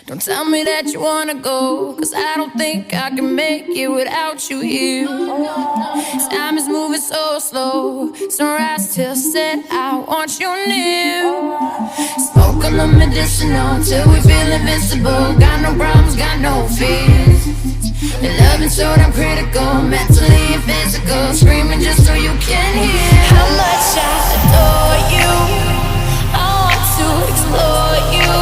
Don't tell me that you wanna go, 'cause I don't think I can make it without you here. Time is moving so slow, sunrise till set, I want you near. Smoke on the medicinal till we feel invincible. Got no problems, got no fears. The love is short, I'm critical, mentally and physical. Screaming just so you can hear how much I adore you. I want to explore you.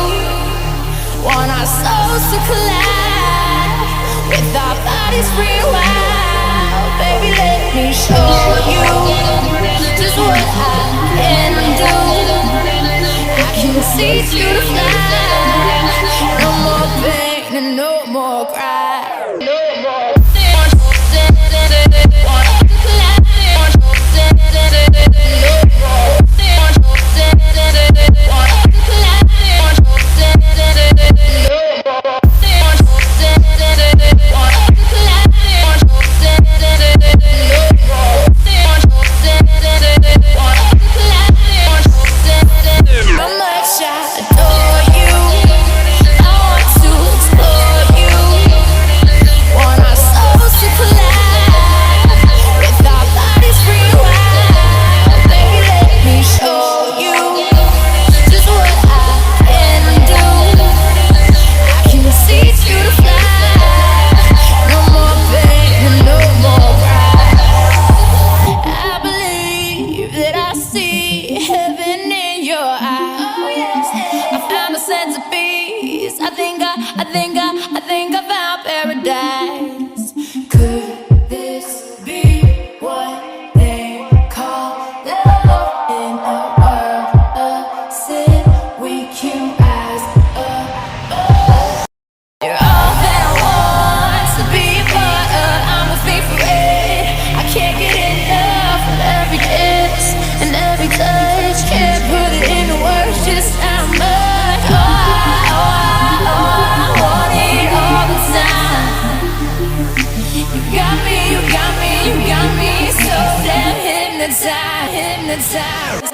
Want our souls to collide, with our bodies rewild. Baby, let me show you just what I can do. I can see through the fly. No more pain and no more cry. I think I found paradise. Could this be what they call love in a world of sin? We can rise above. You're all that I want to be a part of. I'm a thief for it. I can't get enough of every kiss and every touch. Can't put it into words just how much. You got me so damn hypnotized.